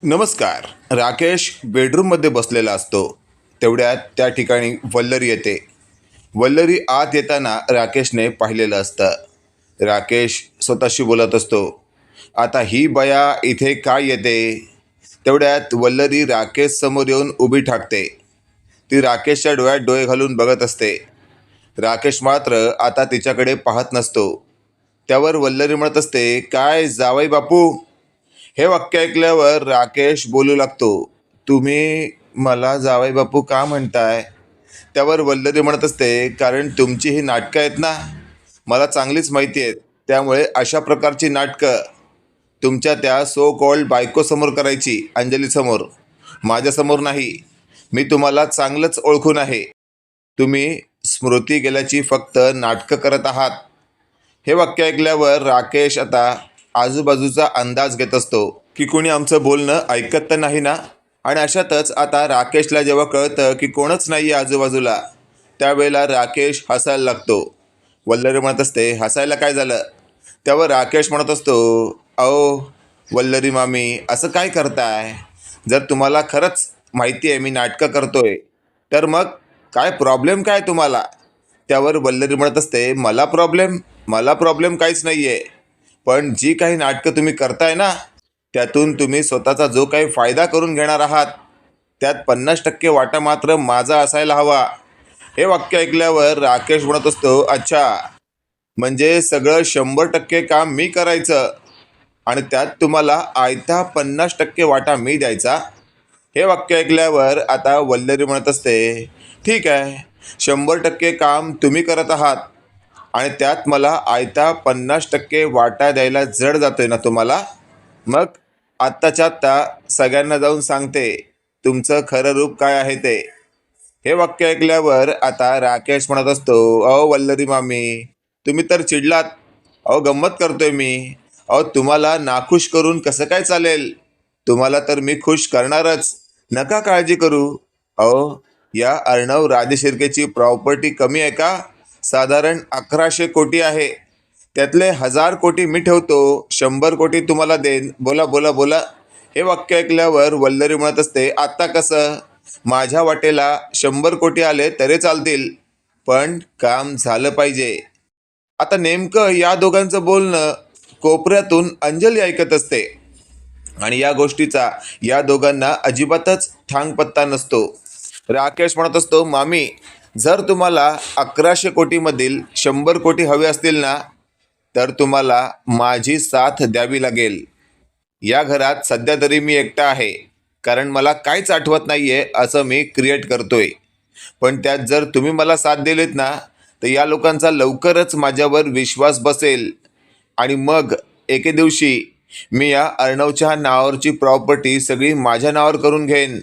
नमस्कार. राकेश बेडरूममध्ये बसलेला असतो. तेवढ्यात त्या ठिकाणी वल्लरी येते. वल्लरी आत येताना राकेशने पाहिलेलं असतं. राकेश स्वतःशी बोलत असतो, आता ही बया इथे काय येते? तेवढ्यात वल्लरी राकेश समोर येऊन उभी ठाकते. ती राकेशच्या डोळ्यात डोळे घालून बघत असते. राकेश मात्र आता तिच्याकडे पाहत नसतो. त्यावर वल्लरी म्हणत असते, काय जावई बापू? हे वाक्य ऐकल्यावर राकेश बोलू लागतो, तुम्ही मला जावई बापू का म्हणताय? त्यावर वल्लरी म्हणत असते, कारण तुमची ही नाटकं आहेत ना, मला चांगलीच माहिती आहेत. त्यामुळे अशा प्रकारची नाटकं तुमच्या त्या सो कॉल्ड बायकोसमोर करायची, अंजलीसमोर, माझ्यासमोर नाही. मी तुम्हाला चांगलंच ओळखून आहे. तुम्ही स्मृती गेल्याची फक्त नाटकं करत आहात. हे वाक्य ऐकल्यावर राकेश आता आजूबाजूचा अंदाज घेत असतो की कोणी आमचं बोलणं ऐकत तर नाही ना. आणि अशातच आता राकेशला जेव्हा कळतं की कोणच नाही आहे आजूबाजूला, त्यावेळेला राकेश हसायला लागतो. वल्लरी म्हणत असते, हसायला काय झालं? त्यावर राकेश म्हणत असतो, अहो वल्लरी मामी, असं काय करताय? जर तुम्हाला खरंच माहिती आहे मी नाटकं करतोय, तर मग काय प्रॉब्लेम काय तुम्हाला? त्यावर वल्लरी म्हणत असते, मला प्रॉब्लेम काहीच नाही आहे. पण जी काही नाटकं तुम्ही करताय ना, त्यातून तुम्ही स्वतःचा जो काही फायदा करून घेणार आहात, त्यात 50% वाटा मात्र माझा असायला हवा. हे वाक्य ऐकल्यावर राकेश म्हणत असतो, अच्छा, म्हणजे सगळं 100% काम मी करायचं आणि त्यात तुम्हाला आयता 50% वाटा मी द्यायचा. हे वाक्य ऐकल्यावर आता वल्लरी म्हणत असते, ठीक आहे, 100% काम तुम्ही करत आहात आणि त्यात मला आयता 50% वाटा द्यायला जड जातोय ना तुम्हाला? मग आत्ताच्या आत्ता सगळ्यांना जाऊन सांगते तुमचं खरं रूप काय आहे ते. हे वाक्य ऐकल्यावर आता राकेश म्हणत असतो, अहो वल्लरी मामी, तुम्ही तर चिडलात. अहो गंमत करतोय मी. अहो तुम्हाला नाखुश करून कसं काय चालेल? तुम्हाला तर मी खुश करणारच, नका काळजी करू. अहो या अर्णव राजशिर्केची प्रॉपर्टी कमी आहे का? साधारण 1100 कोटी आहे. त्यातले 1000 कोटी मी ठेवतो, 100 कोटी तुम्हाला देईन. बोला बोला बोला. हे वाक्य ऐकल्यावर वल्लरी म्हणत असते, आत्ता कसं? माझ्या वाटेला 100 कोटी आले तरी चालतील, पण काम झालं पाहिजे. आता नेमकं या दोघांचं बोलणं कोपऱ्यातून अंजली ऐकत असते आणि या गोष्टीचा या दोघांना अजिबातच थांगपत्ता नसतो. राकेश म्हणत असतो, मामी, जर तुम्हाला 1100 कोटीमधील 100 कोटी हवे असतील ना, तर तुम्हाला माझी साथ द्यावी लागेल. या घरात सध्या तरी मी एकटा आहे, कारण मला काहीच आठवत नाही आहे असं मी क्रिएट करतोय. पण त्यात जर तुम्ही मला साथ दिलीत ना, तर या लोकांचा लवकरच माझ्यावर विश्वास बसेल आणि मग एके दिवशी मी या अर्णवच्या नावावरची प्रॉपर्टी सगळी माझ्या नावावर करून घेईन,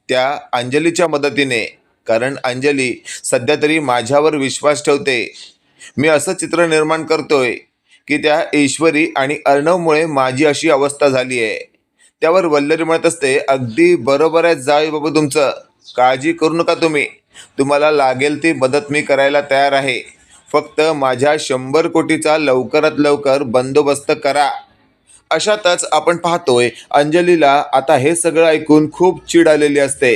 त्या अंजलीच्या मदतीने. कारण अंजली सध्या तरी माझ्यावर विश्वास ठेवते. मी असं चित्र निर्माण करतोय की त्या ईश्वरी आणि अर्णवमुळे माझी अशी अवस्था झाली आहे. त्यावर वल्लरी म्हणत असते, अगदी बरोबर आहे जावई बाबू तुमचं, काळजी करू नका तुम्ही. तुम्हाला लागेल ती मदत मी करायला तयार आहे. फक्त माझ्या 100 कोटीचा लवकरात लवकर बंदोबस्त करा. अशातच आपण पाहतोय अंजलीला आता हे सगळं ऐकून खूप चीड आलेली असते.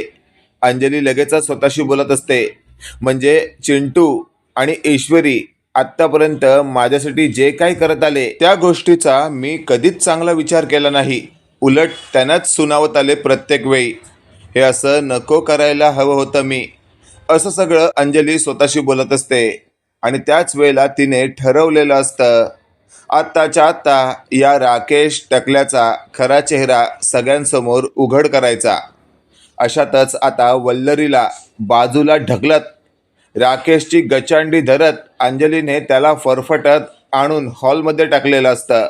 अंजली लगेचच स्वतःशी बोलत असते, म्हणजे चिंटू आणि ईश्वरी आत्तापर्यंत माझ्यासाठी जे काही करत आले, त्या गोष्टीचा मी कधीच चांगला विचार केला नाही. उलट त्यांनाच सुनावत आले प्रत्येक वेळी. हे असं नको करायला हवं होतं मी. असं सगळं अंजली स्वतःशी बोलत असते आणि त्याच वेळेला तिने ठरवलेलं असतं, आत्ताच्या आत्ता या राकेश टकल्याचा खरा चेहरा सगळ्यांसमोर उघड करायचा. अशातच आता वल्लरीला बाजूला ढकलत, राकेशची गचांडी धरत अंजलीने त्याला फरफटत आणून हॉलमध्ये टाकलेलं असतं.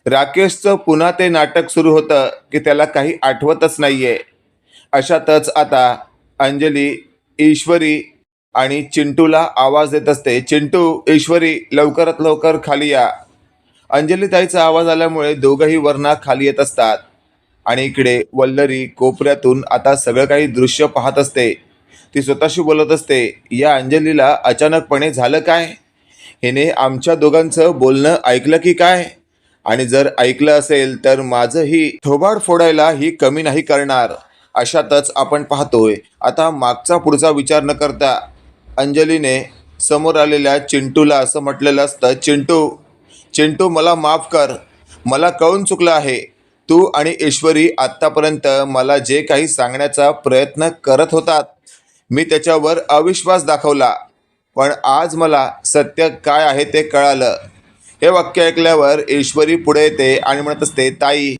राकेशचं पुन्हा ते नाटक सुरू होतं की त्याला काही आठवतच नाहीये. अशातच आता अंजली ईश्वरी आणि चिंटूला आवाज देत असते, चिंटू, ईश्वरी, लवकरात लवकर खाली या. अंजली ताईचा आवाज आल्यामुळे दोघंही वरना खाली येत असतात आणि इकडे वल्लरी कोपऱ्यातून आता सगळं काही दृश्य पाहत असते. ती स्वतःशी बोलत असते, या अंजलीला अचानकपणे झालं काय? हिने आमच्या दोघांचं बोलणं ऐकलं की काय? आणि जर ऐकलं असेल तर माझंही थोबाड फोडायला ही कमी नाही करणार. अशातच आपण पाहतोय आता मागचा पुढचा विचार न करता अंजलीने समोर आलेल्या चिंटूला असं म्हटलेलं असतं, चिंटू चिंटू मला माफ कर, मला कळून चुकलं आहे. तू आणि ईश्वरी आत्तापर्यंत मला जे काही सांगण्याचा प्रयत्न करत होतात मी त्याच्यावर अविश्वास दाखवला, पण आज मला सत्य काय आहे ते कळालं. हे वाक्य ऐकल्यावर ईश्वरी पुढे येते आणि म्हणत असते, ताई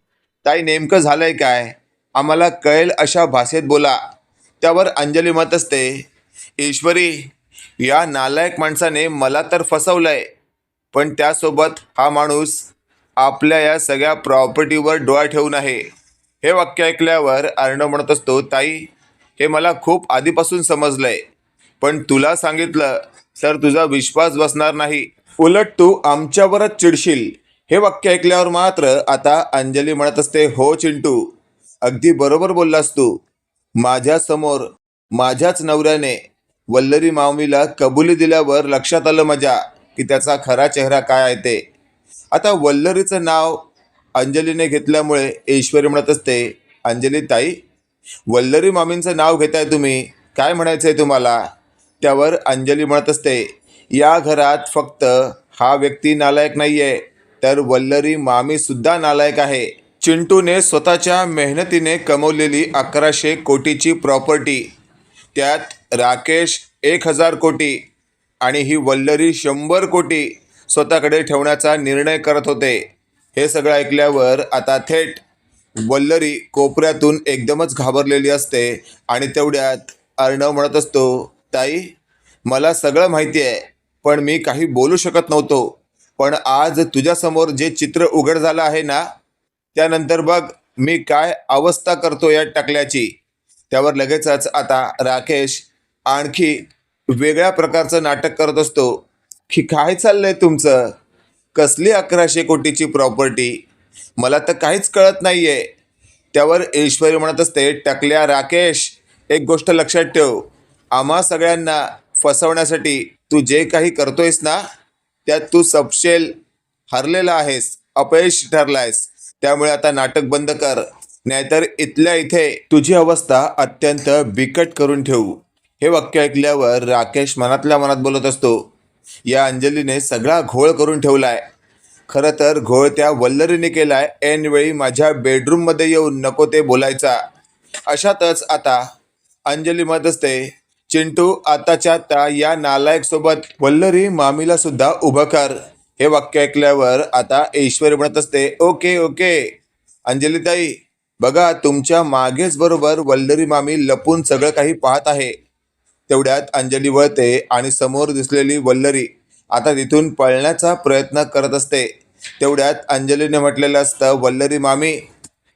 ताई नेमकं झालंय काय, आम्हाला कळेल अशा भाषेत बोला. त्यावर अंजली म्हणत असते, ईश्वरी या नालायक माणसाने मला तर फसवलंय, पण त्यासोबत हा माणूस आपल्या या सगळ्या प्रॉपर्टीवर डोळा ठेवून आहे. हे वाक्य ऐकल्यावर अर्णव म्हणत असतो, ताई हे मला खूप आधीपासून समजलंय, पण तुला सांगितलं तर तुझा विश्वास बसणार नाही, उलट तू आमच्यावरच चिडशील. हे वाक्य ऐकल्यावर मात्र आता अंजली म्हणत असते, हो चिंटू अगदी बरोबर बोललास तू. माझ्यासमोर माझ्याच नवऱ्याने वल्लरी मामीला कबुली दिल्यावर लक्षात आलं माझ्या की त्याचा खरा चेहरा काय आहे ते. आता वल्लरीचं नाव अंजलीने घेतल्यामुळे ईश्वरी म्हणत असते, अंजली ताई वल्लरी मामींचं नाव घेताय तुम्ही, काय म्हणायचं आहे तुम्हाला. त्यावर अंजली म्हणत असते, या घरात फक्त हा व्यक्ती नालायक नाही आहे, तर वल्लरी मामीसुद्धा नालायक आहे. चिंटूने स्वतःच्या मेहनतीने कमवलेली 1100 कोटीची प्रॉपर्टी, त्यात राकेश 1000 कोटी आणि ही वल्लरी 100 कोटी स्वतःकडे ठेवण्याचा निर्णय करत होते. हे सगळं ऐकल्यावर आता थेट वल्लरी कोपऱ्यातून एकदमच घाबरलेली असते आणि तेवढ्यात अर्णव म्हणत असतो, ताई मला सगळं माहिती आहे, पण मी काही बोलू शकत नव्हतो, पण आज तुझ्यासमोर जे चित्र उघड झालं आहे ना, त्यानंतर बघ मी काय अवस्था करतो या टकल्याची. त्यावर लगेचच आता राकेश आणखी वेगळ्या प्रकारचं नाटक करत असतो की काय चाललंय तुमचं, कसली 1100 कोटीची प्रॉपर्टी, मला तर काहीच कळत नाहीये. त्यावर ईश्वरी म्हणत असते, टकल्या राकेश एक गोष्ट लक्षात ठेव, आम्हा सगळ्यांना फसवण्यासाठी तू जे काही करतोयस ना त्यात तू सपशेल हरलेला आहेस, अपयश ठरलायस. त्यामुळे आता नाटक बंद कर, नाहीतर इथल्या इथे तुझी अवस्था अत्यंत बिकट करून ठेवू. हे वाक्य ऐकल्यावर राकेश मनातल्या मनात बोलत असतो, या अंजलीने सगळा घोळ करून ठेवलाय. खरं तर घोळ त्या वल्लरीने केलाय, ऐनवेळी माझ्या बेडरूममध्ये येऊन नको ते बोलायचा. अशातच आता अंजली म्हणत असते, चिंटू आताच्या आता या नालायक सोबत वल्लरी मामीला सुद्धा उभं कर. हे वाक्य ऐकल्यावर आता ईश्वरी म्हणत असते, ओके ओके अंजलीताई, बघा तुमच्या मागेच बरोबर वल्लरी मामी लपून सगळं काही पाहत आहे. तेवढ्यात अंजली वळते आणि समोर दिसलेली वल्लरी आता तिथून पळण्याचा प्रयत्न करत असते. तेवढ्यात अंजलीने म्हटलेलं असतं, वल्लरी मामी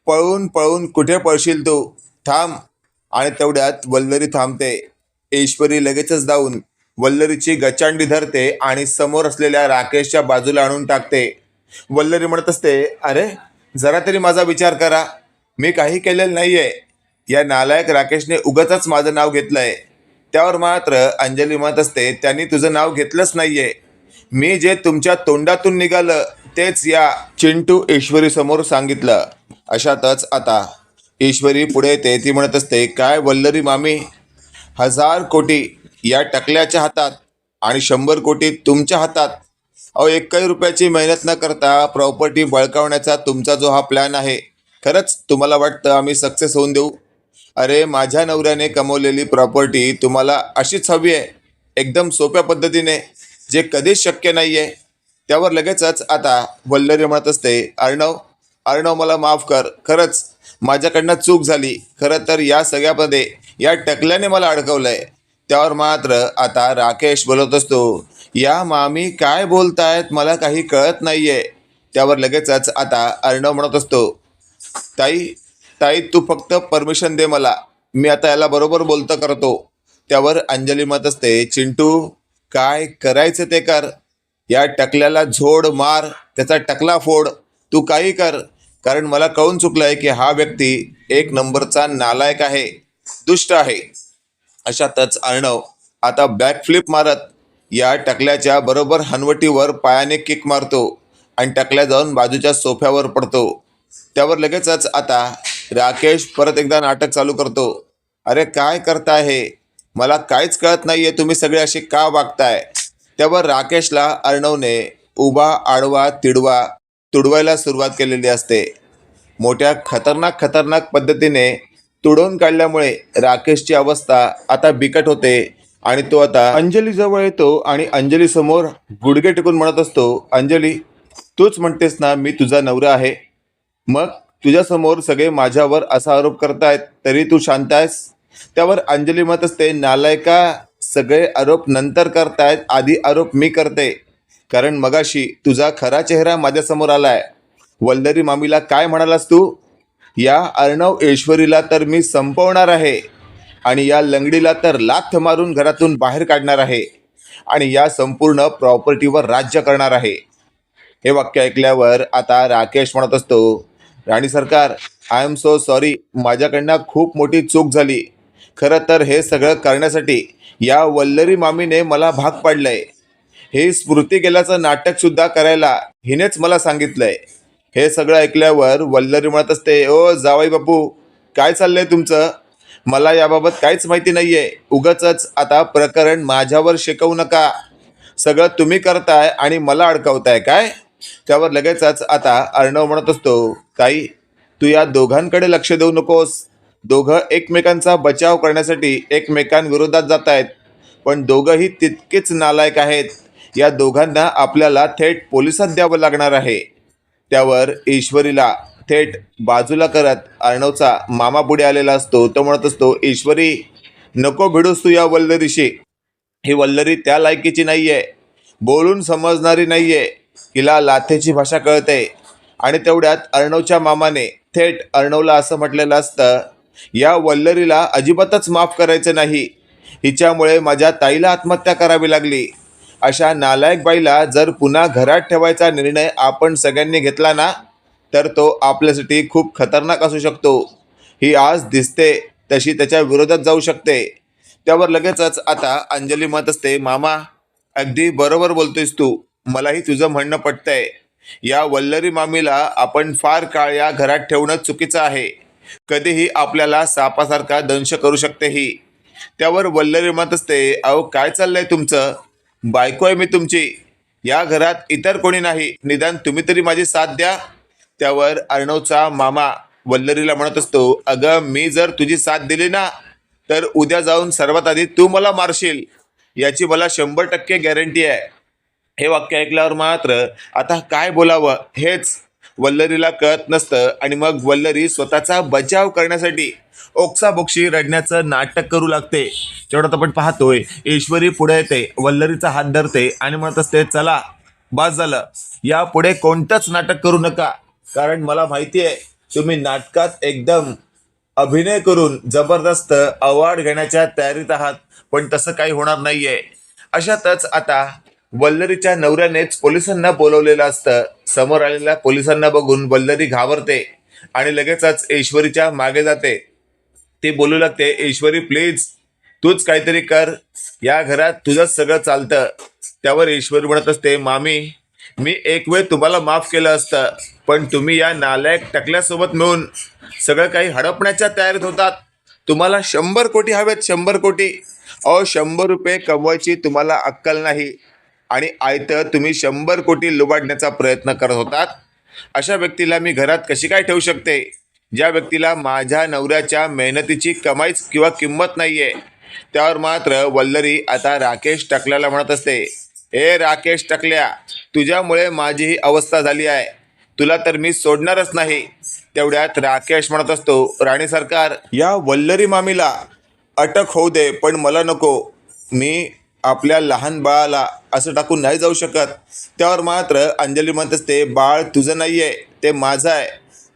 पळून पळून कुठे पळशील तू, थांब. आणि तेवढ्यात वल्लरी थांबते. ईश्वरी लगेचच जाऊन वल्लरीची गचांडी धरते आणि समोर असलेल्या राकेशच्या बाजूला आणून टाकते. वल्लरी म्हणत असते, अरे जरा तरी माझा विचार करा, मी काही केलेलं नाहीये, या नालायक राकेशने उगाचच माझं नाव घेतलंय. त्यावर मात्र अंजली म्हणत असते, त्यांनी तुझं नाव घेतलंच नाहीये, मी जे तुमच्या तोंडातून निघालं तेच या चिंटू ईश्वरी समोर सांगितलं. अशातच आता ईश्वरी पुढे येते, ती म्हणत असते, काय वल्लरी मामी, 1000 कोटी या टकल्याच्या हातात आणि 100 कोटी तुमच्या हातात. अहो एकही रुपयाची मेहनत न करता प्रॉपर्टी बळकावण्याचा तुमचा जो हा प्लॅन आहे, खरंच तुम्हाला वाटतं आम्ही सक्सेस होऊन देऊ. अरे माझ्या नवऱ्याने कमवलेली प्रॉपर्टी तुम्हाला अशीच हवी आहे, एकदम सोप्या पद्धतीने, जे कधीच शक्य नाही आहे. त्यावर लगेचच आता वल्लरी म्हणत असते, अर्णव अर्णव मला माफ कर, खरंच माझ्याकडनं चूक झाली, खरं तर या सगळ्यामध्ये या टकल्याने मला अडकवलंय. त्यावर मात्र आता राकेश बोलत असतो, या मामी काय बोलतायत मला काही कळत नाहीये. त्यावर लगेचच आता अर्णव म्हणत असतो, ताई ताई तू फक्त परमिशन दे मला, मी आता याला बरोबर बोलतं करतो. त्यावर अंजली म्हणत असते, चिंटू काय करायचं ते कर, या टकल्याला झोड मार, त्याचा टकला फोड, तू काही कर, कारण मला कळून चुकलंय की हा व्यक्ती एक नंबरचा नालायक आहे, दुष्ट आहे. अशातच अर्णव आता बॅकफ्लिप मारत या टकल्याच्या बरोबर हनवटीवर पायाने किक मारतो आणि टकल्या जाऊन बाजूच्या सोफ्यावर पडतो. त्यावर लगेचच आता राकेश परत एकदा नाटक चालू करतो. अरे काय करताय हे? मला काहीच कळत नाहीये, तुम्ही सगळे असे का वागताय? त्यावर राकेशला अर्णवने उभा आडवा तिडवा तुडवायला सुरुवात केलेली असते. मोठ्या खतरनाक पद्धतीने तुडवून काढल्यामुळे राकेशची अवस्था आता बिकट होते आणि तो आता अंजली जवळ येतो आणि अंजली समोर गुडघे टेकून म्हणत असतो, अंजली, तूच म्हणतेस ना मी तुझा नवरा आहे, मग तुझ्यासमोर सगळे माझ्यावर असा आरोप करतायत तरी तू शांत आहेस? त्यावर अंजली म्हणत असते, नालायका, सगळे आरोप नंतर करतायत, आधी आरोप मी करते, कारण मगाशी तुझा खरा चेहरा माझ्यासमोर आलाय. वल्लरी मामीला काय म्हणालास तू? या अर्णव ऐश्वरीला तर मी संपवणार आहे आणि या लंगडीला तर लाथ मारून घरातून बाहेर काढणार आहे आणि या संपूर्ण प्रॉपर्टीवर राज्य करणार आहे. हे वाक्य ऐकल्यावर आता राकेश म्हणत असतो, राणी सरकार, आय एम सो सॉरी, माझ्याकडनं खूप मोठी चूक झाली. खरं तर हे सगळं करण्यासाठी या वल्लरी मामीने मला भाग पाडलंय. हे स्मृती गेल्याचं नाटकसुद्धा करायला हिनेच मला सांगितलंय. हे सगळं ऐकल्यावर वल्लरी म्हणत असते, ओ जावई बापू, काय चाललंय तुमचं? मला याबाबत काहीच माहिती नाहीये. उगाचच आता प्रकरण माझ्यावर शिकवू नका. सगळं तुम्ही करताय आणि मला अडकवताय काय? त्यावर लगेचच आता अर्णव म्हणत असतो, ताई, तू या दोघांकडे लक्ष देऊ नकोस. दोघं एकमेकांचा बचाव करण्यासाठी एकमेकांविरोधात जात आहेत, पण दोघंही तितकेच नालायक आहेत. या दोघांना आपल्याला थेट पोलिसात द्यावं लागणार आहे. त्यावर ईश्वरीला थेट बाजूला करत अर्णवचा मामा पुढे आलेला असतो. तो म्हणत असतो, ईश्वरी, नको भिडूस तू या वल्लरीशी. ही वल्लरी त्या लायकीची नाहीये, बोलून समजणारी नाहीये, हिला लाथेची भाषा कळते. आणि तेवढ्यात अर्णवच्या मामाने थेट अर्णवला असं म्हटलेलं असतं, या वल्लरीला अजिबातच माफ करायचं नाही. हिच्यामुळे माझ्या ताईला आत्महत्या करावी लागली. अशा नालायक बाईला जर पुन्हा घरात ठेवायचा निर्णय आपण सगळ्यांनी घेतला ना, तर तो आपल्यासाठी खूप खतरनाक असू शकतो. ही आज दिसते तशी त्याच्या विरोधात जाऊ शकते. त्यावर लगेचच आता अंजली म्हणत असते, मामा, अगदी बरोबर बोलतोयस तू, मलाही तुझं म्हणणं पटतंय. या वल्लरी मामीला आपण फार काळ या घरात ठेवणं चुकीचं आहे. कधीही आपल्याला सापासारखा दंश करू शकते ही. त्यावर वल्लरी म्हणत असते, अहो काय चाललंय तुमचं? बायको आहे मी तुमची, या घरात इतर कोणी नाही, निदान तुम्ही तरी माझी साथ द्या. त्यावर अर्णवचा मामा वल्लरीला म्हणत असतो, अगं मी जर तुझी साथ दिली ना, तर उद्या जाऊन सर्वात आधी तू मला मारशील, याची मला 100% गॅरंटी आहे. हे वाक्य ऐकल्यावर मात्र आता काय बोलावं हेच वल्लरीला कळत नसतं आणि मग वल्लरी स्वतःचा बचाव करण्यासाठी ओक्साबोक्शी रडण्याचं नाटक करू लागते. तेवढ्यात आपण पाहतोय ईश्वरी पुढे येते, वल्लरीचा हात धरते आणि म्हणत असते, चला बस झालं, यापुढे कोणतंच नाटक करू नका, कारण मला माहिती आहे तुम्ही नाटकात एकदम अभिनय करून जबरदस्त अवॉर्ड घेण्याच्या तयारीत आहात, पण तसं काही होणार नाहीये. अशातच आता वल्लरीच्या नवऱ्यानेच पोलिसांना बोलवलेलं असतं. समोर आलेल्या पोलिसांना बघून वल्लरी घाबरते आणि लगेचच ईश्वरीच्या मागे जाते. ती बोलू लागते, ईश्वरी प्लीज, तूच काहीतरी कर, या घरात तुझंच सगळं चालतं. त्यावर ईश्वरी म्हणत असते, मामी, मी एक वेळ तुम्हाला माफ केलं असतं, पण तुम्ही या नालायक टकल्यासोबत मिळून सगळं काही हडपण्याच्या तयारीत होतात. तुम्हाला 100 कोटी हवेत, 100 कोटी. अहो 100 रुपये कमवायची तुम्हाला अक्कल नाही आणि आयतं तुम्ही 100 कोटी लुबाडण्याचा प्रयत्न करत होतात. अशा व्यक्तीला मी घरात कशी काय ठेवू शकते, ज्या व्यक्तीला माझ्या नवऱ्याच्या मेहनतीची कमाईच किंवा किंमत नाही आहे. त्यावर मात्र वल्लरी आता राकेश टकल्याला म्हणत असते, ए राकेश टकल्या, तुझ्यामुळे माझी ही अवस्था झाली आहे, तुला तर मी सोडणारच नाही. तेवढ्यात राकेश म्हणत असतो, राणी सरकार, या वल्लरी मामीला अटक होऊ दे, पण मला नको. मी आपल्या लहान बाळाला असं टाकून नाही जाऊ शकत. त्यावर मात्र अंजली म्हणत असते, बाळ तुझं नाही आहे, ते माझं आहे.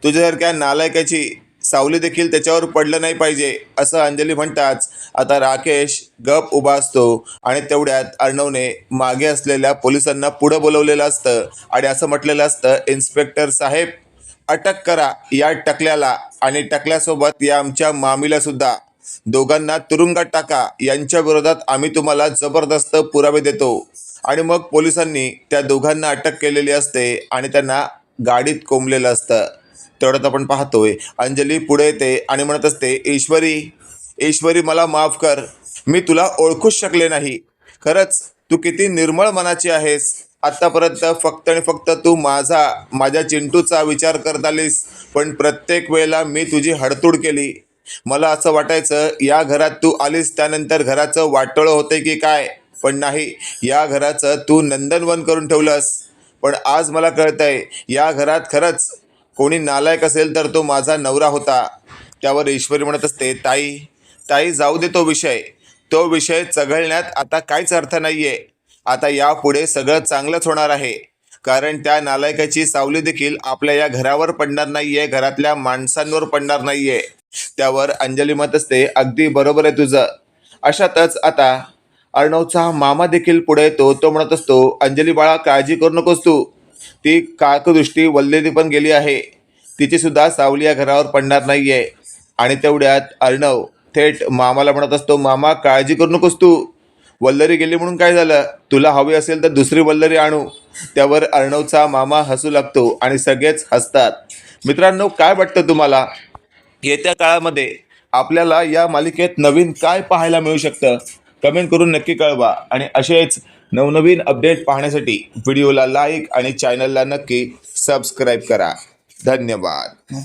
तुझ्यासारख्या नालायकाची सावली देखील त्याच्यावर पडलं नाही पाहिजे, असं अंजली म्हणताच आता राकेश गप उभा असतो आणि तेवढ्यात अर्णवने मागे असलेल्या पोलिसांना पुढं बोलवलेलं असतं आणि असं म्हटलेलं असतं, इन्स्पेक्टर साहेब, अटक करा या टकल्याला आणि टकल्यासोबत या आमच्या मामीला सुद्धा. दोघांना तुरुंगात टाका. यांच्या विरोधात आम्ही तुम्हाला जबरदस्त पुरावे देतो. आणि मग पोलिसांनी त्या दोघांना अटक केलेली असते आणि त्यांना गाडीत कोंबलेलं असतं. तेवढ्यात आपण पाहतोय अंजली पुढे येते आणि म्हणत असते, ईश्वरी, ईश्वरी मला माफ कर, मी तुला ओळखूच शकले नाही. खरंच तू किती निर्मळ मनाची आहेस. आत्तापर्यंत फक्त आणि फक्त तू माझ्या चिंटूचा विचार करत आलीस, पण प्रत्येक वेळेला मी तुझी हडतूड केली. मला असं वाटायचं या घरात तू आलीस त्यानंतर घराचं वाटोळं होते की काय, पण नाही, या घराचं तू नंदनवन करून ठेवलंस. पण आज मला कळतंय या घरात खरंच कोणी नालायक असेल तर तो माझा नवरा होता. त्यावर ईश्वरी म्हणत असते, ताई, ताई जाऊ दे तो विषय चघळण्यात आता काहीच अर्थ नाहीये. आता यापुढे सगळं चांगलंच होणार आहे, कारण त्या नालायकाची सावली देखील आपल्या या घरावर पडणार नाहीये, घरातल्या माणसांवर पडणार नाहीये. त्यावर अंजली म्हणत असते, अगदी बरोबर आहे तुझं. अशातच आता अर्णवचा मामा देखील पुढे येतो. तो म्हणत असतो, अंजली बाळा, काळजी करू नकोस तू. ती काकदृष्टी वल्लेली पण गेली आहे, तिची सुद्धा सावली या घरावर पडणार नाहीये. आणि तेवढ्यात अर्णव थेट मामाला म्हणत असतो, मामा काळजी करू नकोस तू, वल्लरी गेली म्हणून काय झालं, तुला हवी असेल तर दुसरी वल्लरी आणू. त्यावर अर्णवचा मामा हसू लागतो आणि सगळेच हसतात. मित्रांनो, काय वाटतं तुम्हाला, येत्या काळामध्ये आपल्याला या मालिकेत नवीन काय पाहायला मिळू शकतं? कमेंट करून नक्की कळवा. आणि असेच नवनवीन अपडेट पाहण्यासाठी व्हिडिओला लाईक आणि चॅनलला नक्की सबस्क्राईब करा. धन्यवाद.